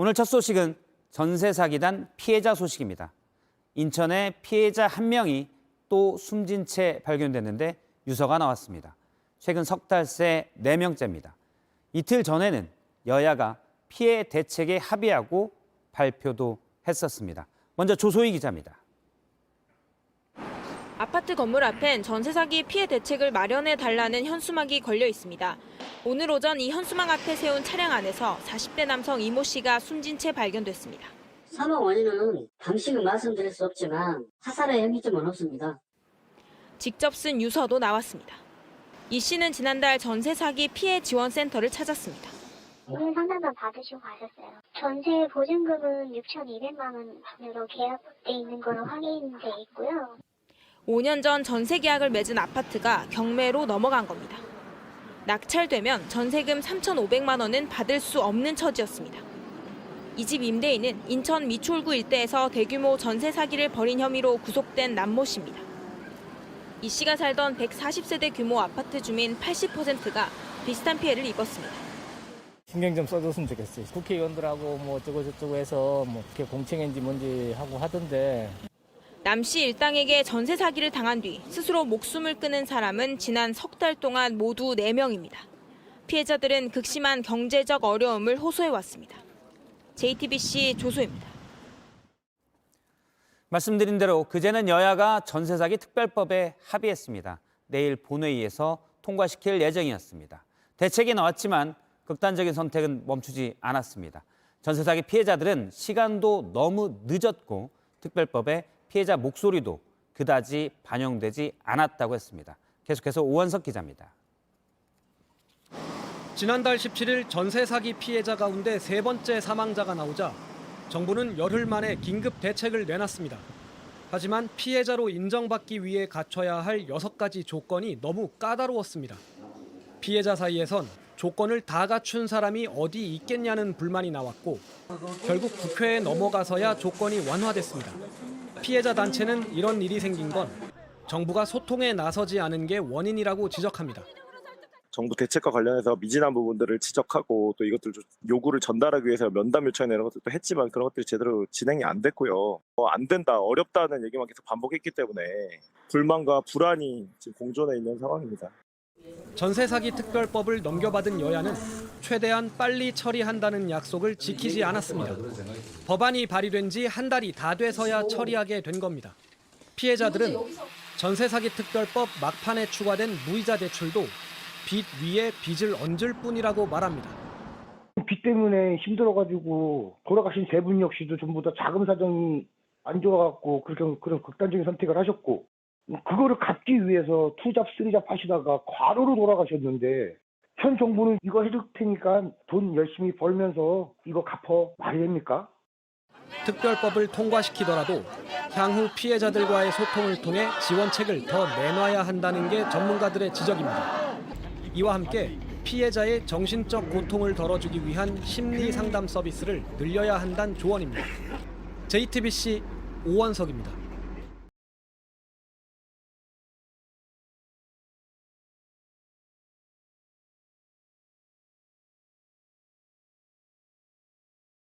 오늘 첫 소식은 전세 사기단 피해자 소식입니다. 인천에 피해자 한 명이 또 숨진 채 발견됐는데 유서가 나왔습니다. 최근 석 달 새 4명째입니다. 이틀 전에는 여야가 피해 대책에 합의하고 발표도 했었습니다. 먼저 조소희 기자입니다. 아파트 건물 앞엔 전세 사기 피해 대책을 마련해 달라는 현수막이 걸려 있습니다. 오늘 오전 이 현수막 앞에 세운 차량 안에서 40대 남성 이모 씨가 숨진 채 발견됐습니다. 사망 원인은 당시는 말씀드릴 수 없지만 타살의 혐의점은 없습니다. 직접 쓴 유서도 나왔습니다. 이 씨는 지난달 전세 사기 피해 지원센터를 찾았습니다. 오늘 상담만 받으시고 가셨어요. 전세 보증금은 6,200만 원으로 계약돼 있는 걸로 확인돼 있고요. 5년 전 전세 계약을 맺은 아파트가 경매로 넘어간 겁니다. 낙찰되면 전세금 3,500만 원은 받을 수 없는 처지였습니다. 이 집 임대인은 인천 미추홀구 일대에서 대규모 전세 사기를 벌인 혐의로 구속된 남모 씨입니다. 이 씨가 살던 140세대 규모 아파트 주민 80%가 비슷한 피해를 입었습니다. 신경 좀 써줬으면 좋겠어요. 국회의원들하고 뭐 어쩌고 저쩌고 해서 뭐 그게 공청회인지 뭔지 하고 하던데. 남 씨 일당에게 전세 사기를 당한 뒤 스스로 목숨을 끊은 사람은 지난 석 달 동안 모두 4명입니다. 피해자들은 극심한 경제적 어려움을 호소해왔습니다. JTBC 조소입니다. 말씀드린 대로 그제는 여야가 전세 사기 특별법에 합의했습니다. 내일 본회의에서 통과시킬 예정이었습니다. 대책이 나왔지만 극단적인 선택은 멈추지 않았습니다. 전세 사기 피해자들은 시간도 너무 늦었고 특별법에 피해자 목소리도 그다지 반영되지 않았다고 했습니다. 계속해서 오원석 기자입니다. 지난달 17일 전세 사기 피해자 가운데 3번째 사망자가 나오자 정부는 열흘 만에 긴급 대책을 내놨습니다. 하지만 피해자로 인정받기 위해 갖춰야 할 6가지 조건이 너무 까다로웠습니다. 피해자 사이에선 조건을 다 갖춘 사람이 어디 있겠냐는 불만이 나왔고 결국 국회에 넘어가서야 조건이 완화됐습니다. 피해자 단체는 이런 일이 생긴 건 정부가 소통에 나서지 않은 게 원인이라고 지적합니다. 정부 대책과 관련해서 미진한 부분들을 지적하고 또 이것들 요구를 전달하기 위해서 면담 요청이나 이런 것들도 했지만 그런 것들이 제대로 진행이 안 됐고요. 안 된다, 어렵다는 얘기만 계속 반복했기 때문에 불만과 불안이 지금 공존해 있는 상황입니다. 전세 사기 특별법을 넘겨받은 여야는 최대한 빨리 처리한다는 약속을 지키지 않았습니다. 법안이 발의된 지 한 달이 다 돼서야 처리하게 된 겁니다. 피해자들은 전세 사기 특별법 막판에 추가된 무이자 대출도 빚 위에 빚을 얹을 뿐이라고 말합니다. 빚 때문에 힘들어가지고 돌아가신 세 분 역시도 전부 다 자금 사정이 안 좋아갖고 그런 극단적인 선택을 하셨고 그거를 갚기 위해서 투잡, 쓰리잡 하시다가 과로로 돌아가셨는데 현 정부는 이거 해줄 테니까 돈 열심히 벌면서 이거 갚어 말이 됩니까? 특별법을 통과시키더라도 향후 피해자들과의 소통을 통해 지원책을 더 내놔야 한다는 게 전문가들의 지적입니다. 이와 함께 피해자의 정신적 고통을 덜어주기 위한 심리 상담 서비스를 늘려야 한다는 조언입니다. JTBC 오원석입니다.